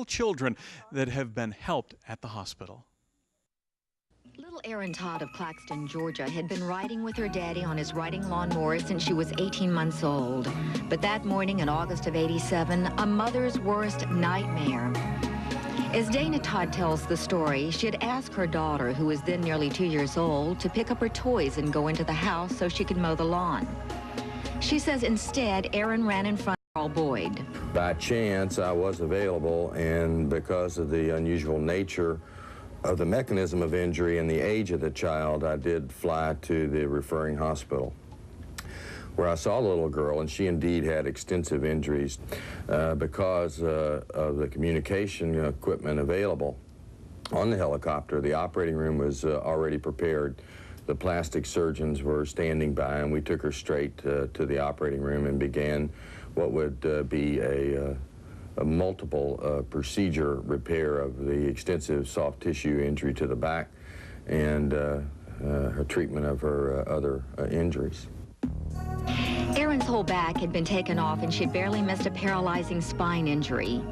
children that have been helped at the hospital. Little Erin Todd of Claxton, Georgia, had been riding with her daddy on his riding lawnmower since she was 18 months old. But that morning in August of '87, a mother's worst nightmare. As Dana Todd tells the story, she had asked her daughter, who was then nearly 2 years old, to pick up her toys and go into the house so she could mow the lawn. She says instead, Erin ran in front of Carl Boyd. By chance, I was available, and because of the unusual nature of the mechanism of injury and the age of the child, I did fly to the referring hospital, where I saw the little girl, and she indeed had extensive injuries because of the communication equipment available on the helicopter. The operating room was already prepared. The plastic surgeons were standing by, and we took her straight to the operating room and began what would be a multiple procedure repair of the extensive soft tissue injury to the back and her treatment of her other injuries. Erin's whole back had been taken off and she'd barely missed a paralyzing spine injury.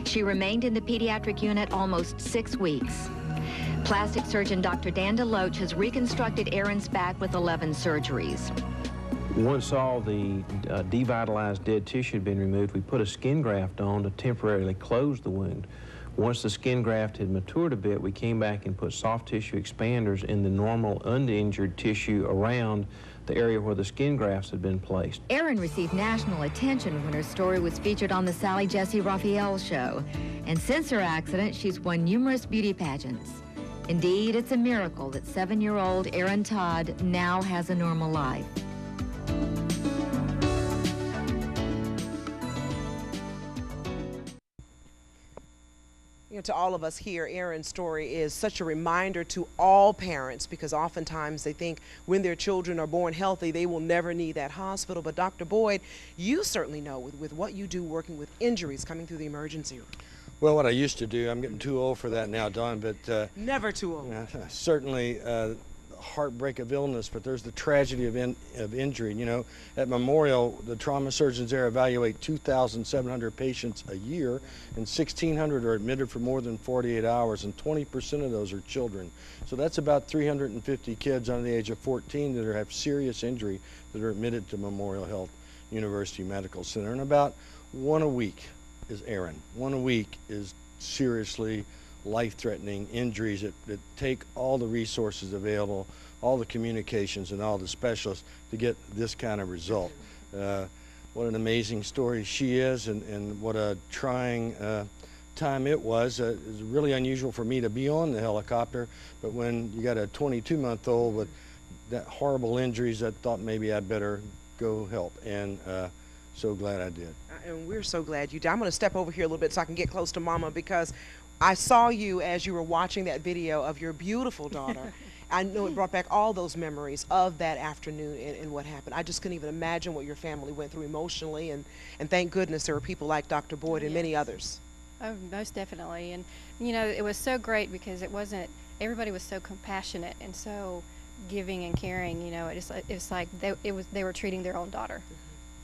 She remained in the pediatric unit almost 6 weeks. Plastic surgeon Dr. Dan DeLoach has reconstructed Erin's back with 11 surgeries. Once all the devitalized dead tissue had been removed, we put a skin graft on to temporarily close the wound. Once the skin graft had matured a bit, we came back and put soft tissue expanders in the normal uninjured tissue around the area where the skin grafts had been placed. Erin received national attention when her story was featured on the Sally Jessy Raphael show. And since her accident, she's won numerous beauty pageants. Indeed, it's a miracle that 7-year-old Erin Todd now has a normal life. You know, to all of us here, Erin's story is such a reminder to all parents, because oftentimes they think when their children are born healthy, they will never need that hospital. But Dr. Boyd, you certainly know with what you do working with injuries coming through the emergency room. Well, what I used to do, I'm getting too old for that now, Dawn, but never too old. Certainly heartbreak of illness, but there's the tragedy of injury. You know, at Memorial, the trauma surgeons there evaluate 2,700 patients a year, and 1,600 are admitted for more than 48 hours, and 20% of those are children. So that's about 350 kids under the age of 14 that have serious injury that are admitted to Memorial Health University Medical Center, and about one a week is Erin. One a week is seriously life-threatening injuries that take all the resources available, all the communications and all the specialists to get this kind of result. What an amazing story she is, and what a trying time it was. It was really unusual for me to be on the helicopter, but when you got a 22-month-old with that horrible injuries, I thought maybe I'd better go help, and so glad I did. And we're so glad you did. I'm going to step over here a little bit so I can get close to Mama, because I saw you as you were watching that video of your beautiful daughter. I know it brought back all those memories of that afternoon and what happened. I just couldn't even imagine what your family went through emotionally, and thank goodness there were people like Dr. Boyd and many others. Oh, most definitely. And you know, it was so great because everybody was so compassionate and so giving and caring. You know, it's like they were treating their own daughter.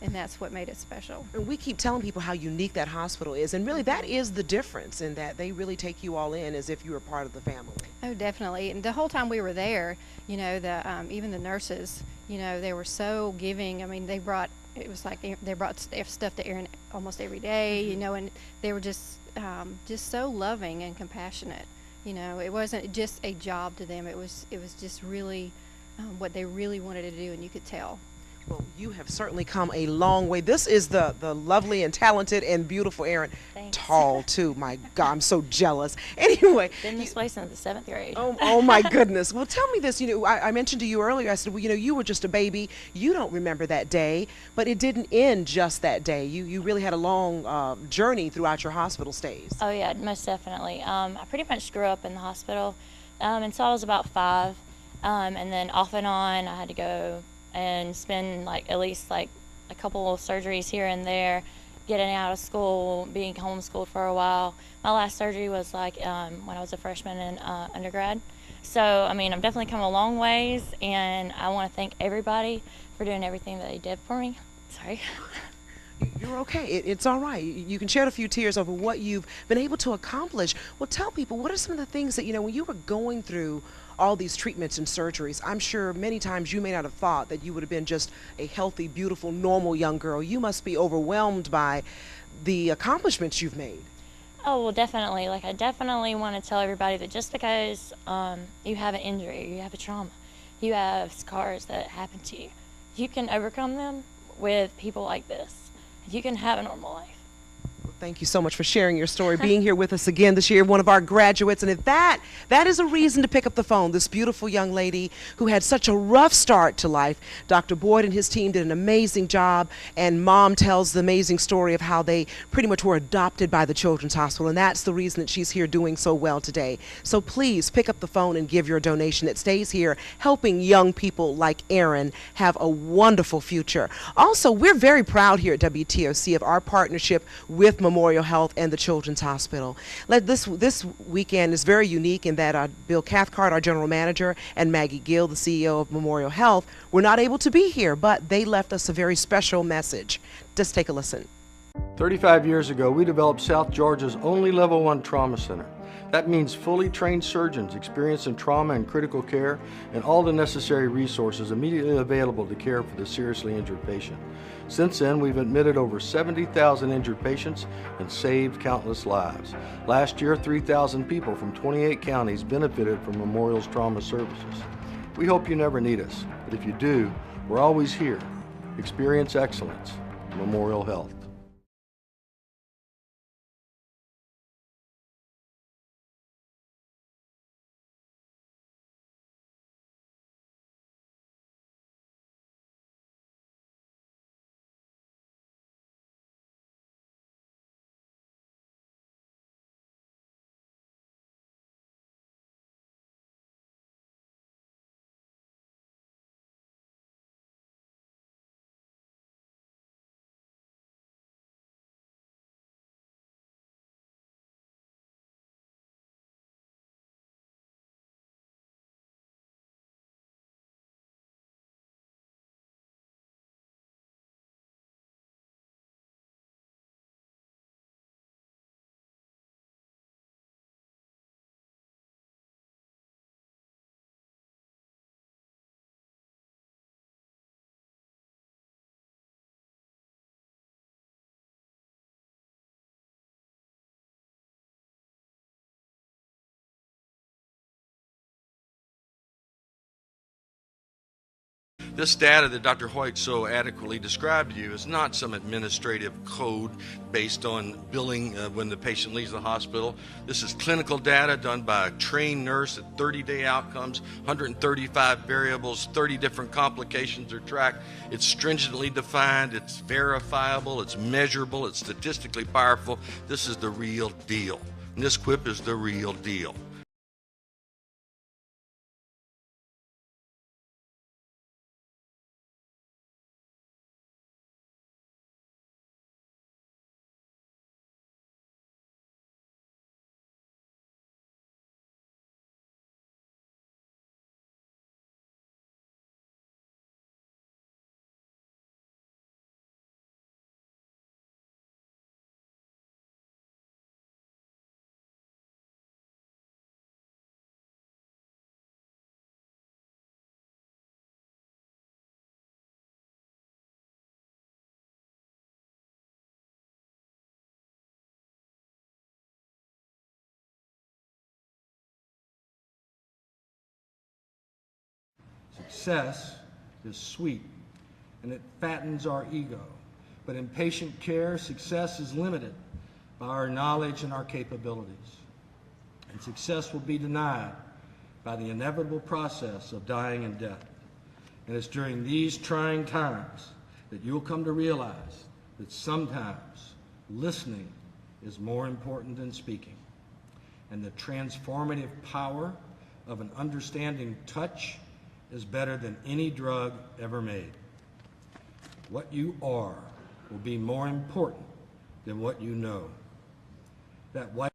And that's what made it special. And we keep telling people how unique that hospital is, and really that is the difference, in that they really take you all in as if you were part of the family. Oh, definitely. And the whole time we were there, you know, even the nurses, you know, they were so giving. I mean, they brought stuff to Erin almost every day, you know, and they were just so loving and compassionate. You know, it wasn't just a job to them. It was just really what they really wanted to do, and you could tell. Well, you have certainly come a long way. This is the lovely and talented and beautiful Erin. Thanks. Tall, too. My God, I'm so jealous. Anyway. Been this way since the 7th grade. Oh, my goodness. Well, tell me this. You know, I mentioned to you earlier, I said, well, you know, you were just a baby. You don't remember that day, but it didn't end just that day. You really had a long journey throughout your hospital stays. Oh, yeah, most definitely. I pretty much grew up in the hospital until I was about 5. And then off and on, I had to go and spend at least a couple of surgeries here and there, getting out of school, being homeschooled for a while. My last surgery was when I was a freshman in undergrad. So, I mean, I've definitely come a long ways, and I want to thank everybody for doing everything that they did for me. Sorry. You're okay. It's all right. You can shed a few tears over what you've been able to accomplish. Well, tell people, what are some of the things that, when you were going through all these treatments and surgeries, I'm sure many times you may not have thought that you would have been just a healthy, beautiful, normal young girl. You must be overwhelmed by the accomplishments you've made. Oh, well, definitely. Like, I definitely want to tell everybody that just because you have an injury, or you have a trauma, you have scars that happen to you, you can overcome them with people like this. You can have a normal life. Thank you so much for sharing your story, being here with us again this year, one of our graduates. And if that is a reason to pick up the phone, this beautiful young lady who had such a rough start to life. Dr. Boyd and his team did an amazing job, and Mom tells the amazing story of how they pretty much were adopted by the Children's Hospital, and that's the reason that she's here doing so well today. So please pick up the phone and give your donation. It stays here helping young people like Erin have a wonderful future. Also, we're very proud here at WTOC of our partnership with Memorial Health and the Children's Hospital. This weekend is very unique in that Bill Cathcart, our general manager, and Maggie Gill, the CEO of Memorial Health, were not able to be here, but they left us a very special message. Just take a listen. 35 years ago, we developed South Georgia's only Level 1 trauma center. That means fully trained surgeons experienced in trauma and critical care, and all the necessary resources immediately available to care for the seriously injured patient. Since then, we've admitted over 70,000 injured patients and saved countless lives. Last year, 3,000 people from 28 counties benefited from Memorial's trauma services. We hope you never need us, but if you do, we're always here. Experience excellence. Memorial Health. This data that Dr. White so adequately described to you is not some administrative code based on billing when the patient leaves the hospital. This is clinical data done by a trained nurse at 30-day outcomes, 135 variables, 30 different complications are tracked. It's stringently defined, it's verifiable, it's measurable, it's statistically powerful. This is the real deal. And this quip is the real deal. Success is sweet, and it fattens our ego. But in patient care, success is limited by our knowledge and our capabilities. And success will be denied by the inevitable process of dying and death. And it's during these trying times that you'll come to realize that sometimes listening is more important than speaking. And the transformative power of an understanding touch is better than any drug ever made. What you are will be more important than what you know. That white